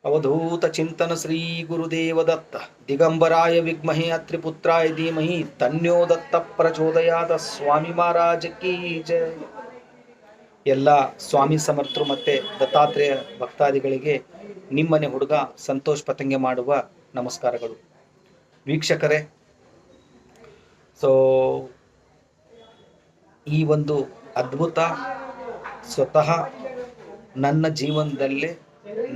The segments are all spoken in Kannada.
ಅವಧೂತ ಚಿಂತನ ಶ್ರೀ ಗುರುದೇವ ದತ್ತ ದಿಗಂಬರಾಯ ವಿದ್ಮಹೇ ಅತ್ರಿಪುತ್ರಾಯ ಧೀಮಹಿ ತನ್ಯೋ ದತ್ತ ಪ್ರಚೋದಯಾದ ಸ್ವಾಮಿ ಮಹಾರಾಜ ಕೀ ಜಯ. ಎಲ್ಲ ಸ್ವಾಮಿ ಸಮರ್ಥರು ಮತ್ತೆ ದತ್ತಾತ್ರೇಯ ಭಕ್ತಾದಿಗಳಿಗೆ ನಿಮ್ಮನೆ ಹುಡುಗ ಸಂತೋಷ್ ಪತಂಗೆ ಮಾಡುವ ನಮಸ್ಕಾರಗಳು. ವೀಕ್ಷಕರೇ, ಸೊ ಈ ಒಂದು ಅದ್ಭುತ ಸ್ವತಃ ನನ್ನ ಜೀವನದಲ್ಲೇ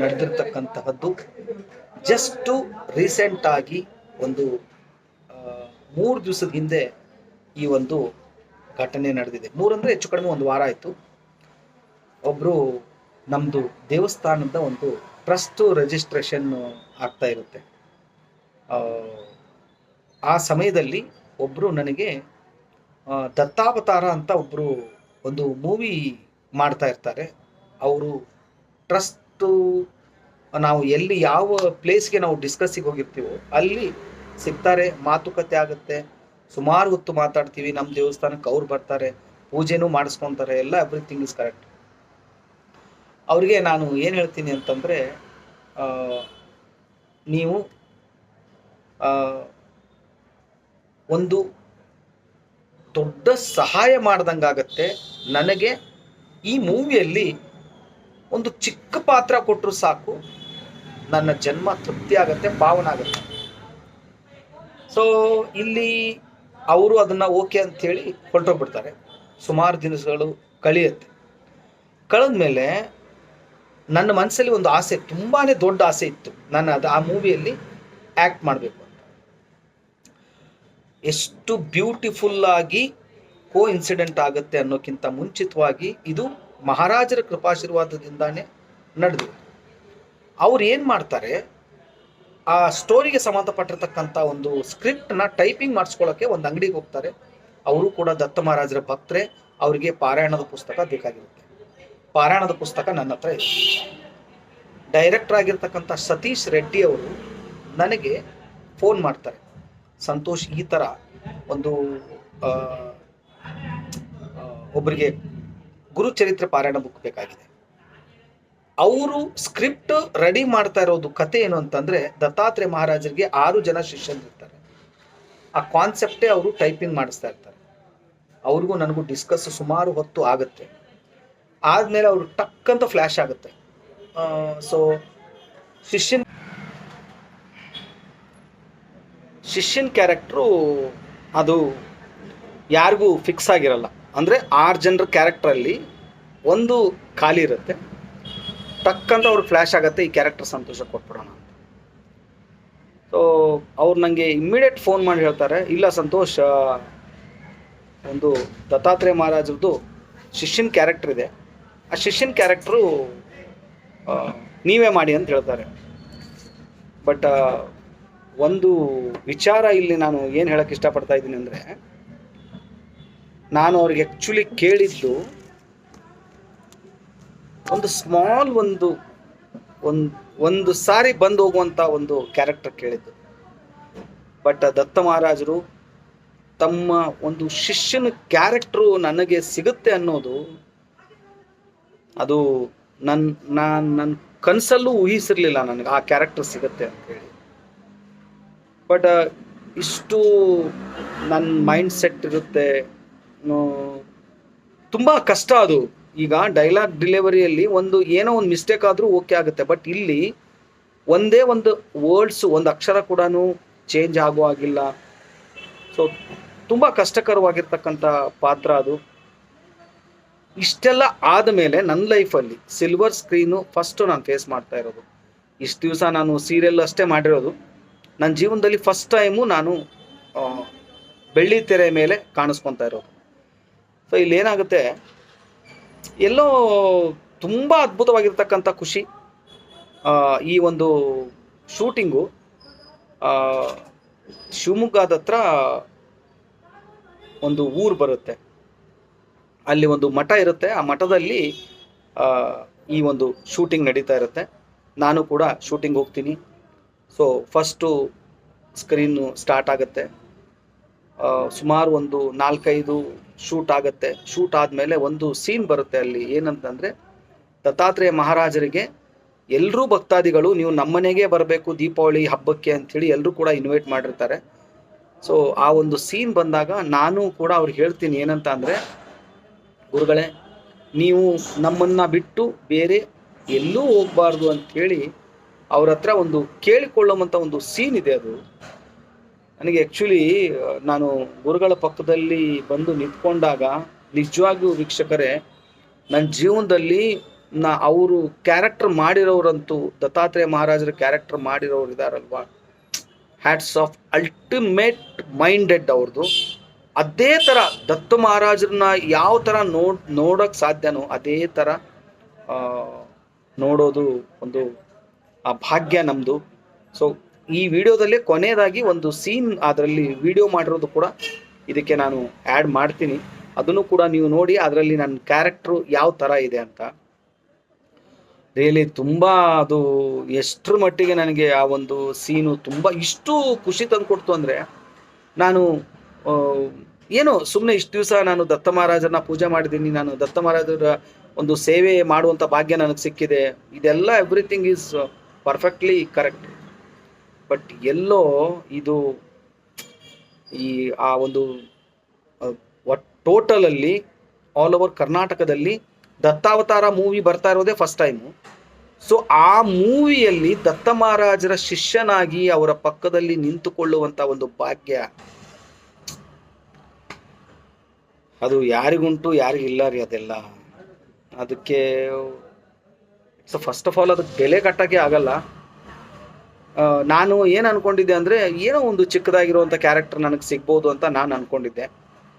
ನಡೆದಿರ್ತಕ್ಕಂತಹದ್ದು. ಜಸ್ಟ್ ರೀಸೆಂಟ್ ಆಗಿ ಒಂದು 3 ದಿವಸದ ಹಿಂದೆ ಈ ಒಂದು ಘಟನೆ ನಡೆದಿದೆ. 3 ಅಂದರೆ ಹೆಚ್ಚು ಕಡಿಮೆ 1 ವಾರ ಆಯಿತು. ಒಬ್ಬರು ನಮ್ಮದು ದೇವಸ್ಥಾನದ ಒಂದು ಟ್ರಸ್ಟ್ ರಿಜಿಸ್ಟ್ರೇಷನ್ ಆಗ್ತಾ ಇರುತ್ತೆ. ಆ ಸಮಯದಲ್ಲಿ ಒಬ್ಬರು ನನಗೆ ದತ್ತಾವತಾರ ಅಂತ ಒಬ್ಬರು ಒಂದು ಮೂವಿ ಮಾಡ್ತಾ ಇರ್ತಾರೆ. ಅವರು ಟ್ರಸ್ಟು ನಾವು ಎಲ್ಲಿ ಯಾವ ಪ್ಲೇಸ್ಗೆ ನಾವು ಡಿಸ್ಕಸ್ಸಿಗೆ ಹೋಗಿರ್ತೀವೋ ಅಲ್ಲಿ ಸಿಗ್ತಾರೆ, ಮಾತುಕತೆ ಆಗುತ್ತೆ, ಸುಮಾರು ಹೊತ್ತು ಮಾತಾಡ್ತೀವಿ. ನಮ್ಮ ದೇವಸ್ಥಾನಕ್ಕೆ ಅವ್ರು ಬರ್ತಾರೆ, ಪೂಜೆನೂ ಮಾಡಿಸ್ಕೊತಾರೆ, ಎಲ್ಲ ಎವ್ರಿಥಿಂಗ್ ಇಸ್ ಕರೆಕ್ಟ್. ಅವ್ರಿಗೆ ನಾನು ಏನು ಹೇಳ್ತೀನಿ ಅಂತಂದರೆ, ನೀವು ಒಂದು ದೊಡ್ಡ ಸಹಾಯ ಮಾಡ್ದಂಗಾಗತ್ತೆ. ನನಗೆ ಈ ಮೂವಿಯಲ್ಲಿ ಒಂದು ಚಿಕ್ಕ ಪಾತ್ರ ಕೊಟ್ಟರು ಸಾಕು, ನನ್ನ ಜನ್ಮ ತೃಪ್ತಿ ಆಗುತ್ತೆ, ಪಾವನ ಆಗುತ್ತೆ. ಸೊ ಇಲ್ಲಿ ಅವರು ಅದನ್ನು ಓಕೆ ಅಂಥೇಳಿ ಹೊರಟೋಗ್ಬಿಡ್ತಾರೆ. ಸುಮಾರು ದಿನಗಳು ಕಳೆಯುತ್ತೆ. ಕಳೆದ್ಮೇಲೆ ನನ್ನ ಮನಸ್ಸಲ್ಲಿ ಒಂದು ಆಸೆ, ತುಂಬಾ ದೊಡ್ಡ ಆಸೆ ಇತ್ತು. ನಾನು ಆ ಮೂವಿಯಲ್ಲಿ ಆ್ಯಕ್ಟ್ ಮಾಡಬೇಕು ಅಂತ. ಎಷ್ಟು ಬ್ಯೂಟಿಫುಲ್ಲಾಗಿ ಕೋ ಇನ್ಸಿಡೆಂಟ್ ಆಗುತ್ತೆ ಅನ್ನೋಕ್ಕಿಂತ ಮುಂಚಿತವಾಗಿ ಇದು ಮಹಾರಾಜರ ಕೃಪಾಶೀರ್ವಾದದಿಂದಾನೇ ನಡೆದಿದೆ. ಅವ್ರು ಏನು ಮಾಡ್ತಾರೆ, ಆ ಸ್ಟೋರಿಗೆ ಸಂಬಂಧಪಟ್ಟಿರ್ತಕ್ಕಂಥ ಒಂದು ಸ್ಕ್ರಿಪ್ಟ್ನ ಟೈಪಿಂಗ್ ಮಾಡಿಸ್ಕೊಳ್ಳೋಕ್ಕೆ ಒಂದು ಅಂಗಡಿಗೆ ಹೋಗ್ತಾರೆ. ಅವರು ಕೂಡ ದತ್ತ ಮಹಾರಾಜರ ಭಕ್ತರೆ. ಅವರಿಗೆ ಪಾರಾಯಣದ ಪುಸ್ತಕ ಬೇಕಾಗಿರುತ್ತೆ. ಪಾರಾಯಣದ ಪುಸ್ತಕ ನನ್ನ ಹತ್ರ ಇದೆ. ಡೈರೆಕ್ಟರ್ ಆಗಿರ್ತಕ್ಕಂಥ ಸತೀಶ್ ರೆಡ್ಡಿ ಅವರು ನನಗೆ ಫೋನ್ ಮಾಡ್ತಾರೆ, ಸಂತೋಷ್ ಈ ಥರ ಒಂದು ಒಬ್ಬರಿಗೆ ಗುರುಚರಿತ್ರೆ ಪಾರಾಯಣ ಬುಕ್ ಬೇಕಾಗಿದೆ. ಅವರು ಸ್ಕ್ರಿಪ್ಟ್ ರೆಡಿ ಮಾಡ್ತಾ ಇರೋದು ಕತೆ ಏನು ಅಂತಂದರೆ, ದತ್ತಾತ್ರೇಯ ಮಹಾರಾಜರಿಗೆ 6 ಜನ ಶಿಷ್ಯರಿರ್ತಾರೆ. ಆ ಕಾನ್ಸೆಪ್ಟೇ ಅವರು ಟೈಪಿಂಗ್ ಮಾಡಿಸ್ತಾ ಇರ್ತಾರೆ. ಅವ್ರಿಗೂ ನನಗೂ ಡಿಸ್ಕಸ್ ಸುಮಾರು ಹೊತ್ತು ಆಗುತ್ತೆ. ಆದಮೇಲೆ ಅವರು ಟಕ್ ಅಂತ ಫ್ಲ್ಯಾಶ್ ಆಗುತ್ತೆ. ಸೊ ಶಿಷ್ಯನ್ ಕ್ಯಾರೆಕ್ಟ್ರು ಅದು ಯಾರಿಗೂ ಫಿಕ್ಸ್ ಆಗಿರಲ್ಲ. ಅಂದರೆ 6 ಜನರ ಕ್ಯಾರೆಕ್ಟ್ರಲ್ಲಿ ಒಂದು ಖಾಲಿ ಇರುತ್ತೆ. ಟಕ್ ಅಂತ ಅವ್ರಿಗೆ ಫ್ಲ್ಯಾಶ್ ಆಗುತ್ತೆ, ಈ ಕ್ಯಾರೆಕ್ಟರ್ ಸಂತೋಷ ಕೊಟ್ಬಿಡೋಣ ಅಂತ. ಸೊ ಅವ್ರು ನನಗೆ ಇಮ್ಮಿಡಿಯೇಟ್ ಫೋನ್ ಮಾಡಿ ಹೇಳ್ತಾರೆ, ಇಲ್ಲ ಸಂತೋಷ್, ಒಂದು ದತ್ತಾತ್ರೇಯ ಮಹಾರಾಜರದ್ದು ಶಿಷ್ಯನ್ ಕ್ಯಾರೆಕ್ಟರ್ ಇದೆ, ಆ ಶಿಷ್ಯನ್ ಕ್ಯಾರೆಕ್ಟ್ರು ನೀವೇ ಮಾಡಿ ಅಂತ ಹೇಳ್ತಾರೆ. ಬಟ್ ಒಂದು ವಿಚಾರ ಇಲ್ಲಿ ನಾನು ಏನು ಹೇಳೋಕ್ಕೆ ಇಷ್ಟಪಡ್ತಾ ಇದ್ದೀನಿ ಅಂದರೆ, ನಾನು ಅವ್ರಿಗೆ ಆ್ಯಕ್ಚುಲಿ ಕೇಳಿದ್ದು ಒಂದು ಸ್ಮಾಲ್ ಒಂದು ಸಾರಿ ಬಂದು ಹೋಗುವಂಥ ಒಂದು ಕ್ಯಾರೆಕ್ಟರ್ ಕೇಳಿದ್ದು. ಬಟ್ ದತ್ತ ಮಹಾರಾಜರು ತಮ್ಮ ಒಂದು ಶಿಷ್ಯನ ಕ್ಯಾರೆಕ್ಟ್ರು ನನಗೆ ಸಿಗುತ್ತೆ ಅನ್ನೋದು, ಅದು ನನ್ನ ಕನಸಲ್ಲೂ ಊಹಿಸಿರಲಿಲ್ಲ ನನಗೆ ಆ ಕ್ಯಾರೆಕ್ಟರ್ ಸಿಗುತ್ತೆ ಅಂತ ಹೇಳಿ. ಬಟ್ ಇಷ್ಟು ನನ್ನ ಮೈಂಡ್ ಸೆಟ್ ಇರುತ್ತೆ. ತುಂಬ ಕಷ್ಟ ಅದು. ಈಗ ಡೈಲಾಗ್ ಡೆಲಿವರಿಯಲ್ಲಿ ಏನೋ ಒಂದು ಮಿಸ್ಟೇಕ್ ಆದರೂ ಓಕೆ ಆಗುತ್ತೆ. ಬಟ್ ಇಲ್ಲಿ ಒಂದೇ ಒಂದು ವರ್ಡ್ಸ್, ಒಂದು ಅಕ್ಷರ ಕೂಡ ಚೇಂಜ್ ಆಗೋ ಆಗಿಲ್ಲ. ಸೊ ತುಂಬ ಕಷ್ಟಕರವಾಗಿರ್ತಕ್ಕಂಥ ಪಾತ್ರ ಅದು. ಇಷ್ಟೆಲ್ಲ ಆದಮೇಲೆ ನನ್ನ ಲೈಫಲ್ಲಿ ಸಿಲ್ವರ್ ಸ್ಕ್ರೀನು ಫಸ್ಟು ನಾನು ಫೇಸ್ ಮಾಡ್ತಾ ಇರೋದು. ಇಷ್ಟು ದಿವಸ ನಾನು ಸೀರಿಯಲ್ ಅಷ್ಟೇ ಮಾಡಿರೋದು. ನನ್ನ ಜೀವನದಲ್ಲಿ ಫಸ್ಟ್ ಟೈಮು ನಾನು ಬೆಳ್ಳಿ ತೆರೆ ಮೇಲೆ ಕಾಣಿಸ್ಕೊತಾ ಇರೋದು. ಸೊ ಇಲ್ಲೇನಾಗುತ್ತೆ, ಎಲ್ಲೋ ತುಂಬ ಅದ್ಭುತವಾಗಿರ್ತಕ್ಕಂಥ ಖುಷಿ. ಈ ಒಂದು ಶೂಟಿಂಗು ಶಿವಮೊಗ್ಗದ ಹತ್ರ ಒಂದು ಊರು ಬರುತ್ತೆ. ಅಲ್ಲಿ ಒಂದು ಮಠ ಇರುತ್ತೆ. ಆ ಮಠದಲ್ಲಿ ಈ ಒಂದು ಶೂಟಿಂಗ್ ನಡೀತಾ ಇರುತ್ತೆ. ನಾನು ಕೂಡ ಶೂಟಿಂಗ್ ಹೋಗ್ತೀನಿ. ಸೊ ಫಸ್ಟು ಸ್ಕ್ರೀನು ಸ್ಟಾರ್ಟ್ ಆಗುತ್ತೆ. ಸುಮಾರು ಒಂದು 4-5 ಶೂಟ್ ಆಗುತ್ತೆ. ಶೂಟ್ ಆದಮೇಲೆ ಒಂದು ಸೀನ್ ಬರುತ್ತೆ ಅಲ್ಲಿ. ಏನಂತಂದರೆ, ದತ್ತಾತ್ರೇಯ ಮಹಾರಾಜರಿಗೆ ಎಲ್ಲರೂ ಭಕ್ತಾದಿಗಳು ನೀವು ನಮ್ಮನೆಗೆ ಬರಬೇಕು ದೀಪಾವಳಿ ಹಬ್ಬಕ್ಕೆ ಅಂಥೇಳಿ ಎಲ್ಲರೂ ಕೂಡ ಇನ್ವೈಟ್ ಮಾಡಿರ್ತಾರೆ. ಸೊ ಆ ಒಂದು ಸೀನ್ ಬಂದಾಗ ನಾನು ಕೂಡ ಅವ್ರಿಗೆ ಹೇಳ್ತೀನಿ ಏನಂತ ಅಂದರೆ, ಗುರುಗಳೇ ನೀವು ನಮ್ಮನ್ನು ಬಿಟ್ಟು ಬೇರೆ ಎಲ್ಲೂ ಹೋಗಬಾರ್ದು ಅಂಥೇಳಿ ಅವ್ರ ಹತ್ರ ಒಂದು ಕೇಳಿಕೊಳ್ಳುವಂಥ ಒಂದು ಸೀನ್ ಇದೆ. ಅದು ನನಗೆ ಆ್ಯಕ್ಚುಲಿ ನಾನು ಗುರುಗಳ ಪಕ್ಕದಲ್ಲಿ ಬಂದು ನಿಂತ್ಕೊಂಡಾಗ ನಿಜವಾಗಿಯೂ ವೀಕ್ಷಕರೇ, ನನ್ನ ಜೀವನದಲ್ಲಿ ಅವರು ಕ್ಯಾರೆಕ್ಟರ್ ಮಾಡಿರೋರಂತೂ, ದತ್ತಾತ್ರೇಯ ಮಹಾರಾಜರ ಕ್ಯಾರೆಕ್ಟರ್ ಮಾಡಿರೋರು ಇದಾರಲ್ವಾ, ಹ್ಯಾಟ್ಸ್ ಆಫ್, ಅಲ್ಟಿಮೇಟ್ ಮೈಂಡೆಡ್ ಅವ್ರದ್ದು. ಅದೇ ಥರ ದತ್ತ ಮಹಾರಾಜರನ್ನ ಯಾವ ಥರ ನೋಡೋಕ್ಕೆ ಸಾಧ್ಯನೋ ಅದೇ ಥರ ನೋಡೋದು ಒಂದು ಆ ಭಾಗ್ಯ ನಮ್ಮದು. ಸೊ ಈ ವಿಡಿಯೋದಲ್ಲೇ ಕೊನೆಯದಾಗಿ ಒಂದು ಸೀನ್ ಅದರಲ್ಲಿ ವಿಡಿಯೋ ಮಾಡಿರೋದು ಕೂಡ ಇದಕ್ಕೆ ನಾನು ಆ್ಯಡ್ ಮಾಡ್ತೀನಿ. ಅದನ್ನು ಕೂಡ ನೀವು ನೋಡಿ ಅದರಲ್ಲಿ ನನ್ನ ಕ್ಯಾರೆಕ್ಟ್ರು ಯಾವ ಥರ ಇದೆ ಅಂತ. ರಿಯಲಿ ತುಂಬ ಅದು ಎಷ್ಟರ ಮಟ್ಟಿಗೆ ನನಗೆ ಆ ಒಂದು ಸೀನು ತುಂಬ ಇಷ್ಟು ಖುಷಿ ತಂದುಕೊಡ್ತು ಅಂದರೆ, ನಾನು ಏನೋ ಸುಮ್ಮನೆ ಇಷ್ಟು ದಿವಸ ನಾನು ದತ್ತ ಮಹಾರಾಜರನ್ನ ಪೂಜೆ ಮಾಡಿದ್ದೀನಿ, ನಾನು ದತ್ತ ಮಹಾರಾಜರ ಒಂದು ಸೇವೆ ಮಾಡುವಂಥ ಭಾಗ್ಯ ನನಗೆ ಸಿಕ್ಕಿದೆ, ಇದೆಲ್ಲ everything is perfectly correct. But ಎಲ್ಲೋ ಇದು ಈ ಆ ಒಂದು ಟೋಟಲಲ್ಲಿ ಆಲ್ ಓವರ್ ಕರ್ನಾಟಕದಲ್ಲಿ ದತ್ತಾವತಾರ ಮೂವಿ ಬರ್ತಾ ಇರೋದೇ ಫಸ್ಟ್ ಟೈಮು. ಸೊ ಆ ಮೂವಿಯಲ್ಲಿ ದತ್ತ ಮಹಾರಾಜರ ಶಿಷ್ಯನಾಗಿ ಅವರ ಪಕ್ಕದಲ್ಲಿ ನಿಂತುಕೊಳ್ಳುವಂಥ ಒಂದು ಭಾಗ್ಯ ಅದು ಯಾರಿಗುಂಟು ಯಾರಿಗಿಲ್ಲ ರೀ. ಅದೆಲ್ಲ ಅದಕ್ಕೆ ಸೊ ಫಸ್ಟ್ ಆಫ್ ಆಲ್ ಅದಕ್ಕೆ ಬೆಲೆ ಕಟ್ಟೋಕ್ಕೆ ಆಗಲ್ಲ. ನಾನು ಏನು ಅಂದ್ಕೊಂಡಿದ್ದೆ ಅಂದರೆ, ಏನೋ ಒಂದು ಚಿಕ್ಕದಾಗಿರುವಂಥ ಕ್ಯಾರೆಕ್ಟರ್ ನನಗೆ ಸಿಗ್ಬೋದು ಅಂತ ನಾನು ಅಂದ್ಕೊಂಡಿದ್ದೆ.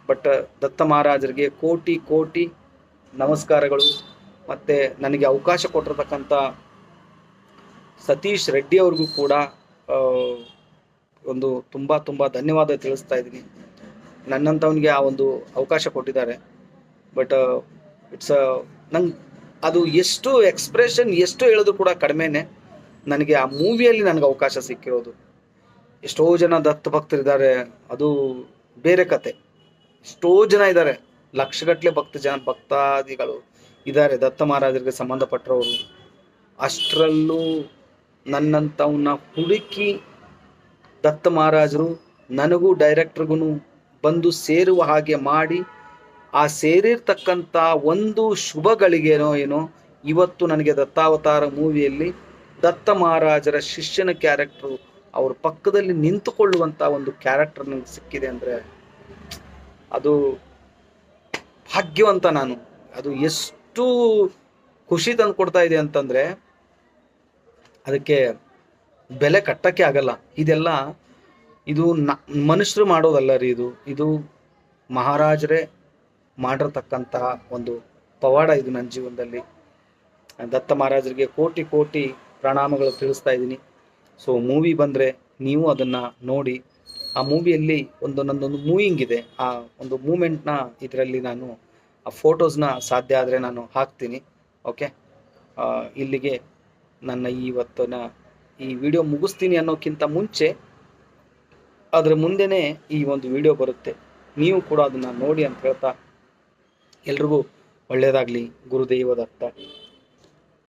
ಬಟ್ ದತ್ತ ಮಹಾರಾಜರಿಗೆ ಕೋಟಿ ಕೋಟಿ ನಮಸ್ಕಾರಗಳು. ಮತ್ತು ನನಗೆ ಅವಕಾಶ ಕೊಟ್ಟಿರ್ತಕ್ಕಂಥ ಸತೀಶ್ ರೆಡ್ಡಿ ಅವ್ರಿಗೂ ಕೂಡ ಒಂದು ತುಂಬ ತುಂಬ ಧನ್ಯವಾದ ತಿಳಿಸ್ತಾ ಇದ್ದೀನಿ. ನನ್ನಂಥವನಿಗೆ ಆ ಒಂದು ಅವಕಾಶ ಕೊಟ್ಟಿದ್ದಾರೆ. ಬಟ್ ಇಟ್ಸ್ ನಂಗೆ ಅದು ಎಷ್ಟು ಎಕ್ಸ್ಪ್ರೆಷನ್ ಎಷ್ಟು ಹೇಳಿದ್ರು ಕೂಡ ಕಡಿಮೆನೇ. ನನಗೆ ಆ ಮೂವಿಯಲ್ಲಿ ನನಗೆ ಅವಕಾಶ ಸಿಕ್ಕಿರೋದು. ಎಷ್ಟೋ ಜನ ದತ್ತ ಭಕ್ತರಿದ್ದಾರೆ, ಅದು ಬೇರೆ ಕತೆ. ಎಷ್ಟೋ ಜನ ಇದ್ದಾರೆ, ಲಕ್ಷಗಟ್ಟಲೆ ಭಕ್ತಾದಿಗಳು ಇದ್ದಾರೆ ದತ್ತ ಮಹಾರಾಜರಿಗೆ ಸಂಬಂಧಪಟ್ಟರವರು. ಅಷ್ಟರಲ್ಲೂ ನನ್ನಂಥವನ್ನ ಹುಡುಕಿ ದತ್ತ ಮಹಾರಾಜರು ನನಗೂ ಡೈರೆಕ್ಟ್ರಿಗೂ ಬಂದು ಸೇರುವ ಹಾಗೆ ಮಾಡಿ, ಆ ಸೇರಿರ್ತಕ್ಕಂಥ ಒಂದು ಶುಭ ಗಳಿಗೆನೋ ಏನೋ ಇವತ್ತು ನನಗೆ ದತ್ತಾವತಾರ ಮೂವಿಯಲ್ಲಿ ದತ್ತ ಮಹಾರಾಜರ ಶಿಷ್ಯನ ಕ್ಯಾರೆಕ್ಟ್ರು, ಅವ್ರ ಪಕ್ಕದಲ್ಲಿ ನಿಂತುಕೊಳ್ಳುವಂಥ ಒಂದು ಕ್ಯಾರೆಕ್ಟರ್ ನನಗೆ ಸಿಕ್ಕಿದೆ ಅಂದರೆ ಅದು ಭಾಗ್ಯವಂತ ನಾನು. ಅದು ಎಷ್ಟು ಖುಷಿ ತಂದು ಕೊಡ್ತಾ ಇದೆ ಅಂತಂದರೆ ಅದಕ್ಕೆ ಬೆಲೆ ಕಟ್ಟಕ್ಕೆ ಆಗಲ್ಲ. ಇದೆಲ್ಲ ಇದು ಮನುಷ್ಯರು ಮಾಡೋದಲ್ಲ ರೀ, ಇದು ಮಹಾರಾಜರೇ ಮಾಡಿರ್ತಕ್ಕಂತಹ ಒಂದು ಪವಾಡ ಇದು ನನ್ನ ಜೀವನದಲ್ಲಿ. ದತ್ತ ಮಹಾರಾಜರಿಗೆ ಕೋಟಿ ಕೋಟಿ ಪ್ರಣಾಮಗಳು ತಿಳಿಸ್ತಾ ಇದ್ದೀನಿ. ಸೊ ಮೂವಿ ಬಂದರೆ ನೀವು ಅದನ್ನು ನೋಡಿ. ಆ ಮೂವಿಯಲ್ಲಿ ನನ್ನೊಂದು ಮೂವಿಂಗ್ ಇದೆ, ಆ ಒಂದು ಮೂಮೆಂಟ್ನ ಇದರಲ್ಲಿ ನಾನು ಆ ಫೋಟೋಸ್ನ ಸಾಧ್ಯ ಆದರೆ ನಾನು ಹಾಕ್ತೀನಿ. ಓಕೆ, ಇಲ್ಲಿಗೆ ನನ್ನ ಇವತ್ತಿನ ಈ ವಿಡಿಯೋ ಮುಗಿಸ್ತೀನಿ ಅನ್ನೋಕ್ಕಿಂತ ಮುಂಚೆ ಅದರ ಮುಂದೆನೇ ಈ ಒಂದು ವಿಡಿಯೋ ಬರುತ್ತೆ, ನೀವು ಕೂಡ ಅದನ್ನು ನೋಡಿ ಅಂತ ಹೇಳ್ತಾ ಎಲ್ರಿಗೂ ಒಳ್ಳೆಯದಾಗಲಿ. ಗುರುದೇವ ದತ್ತ.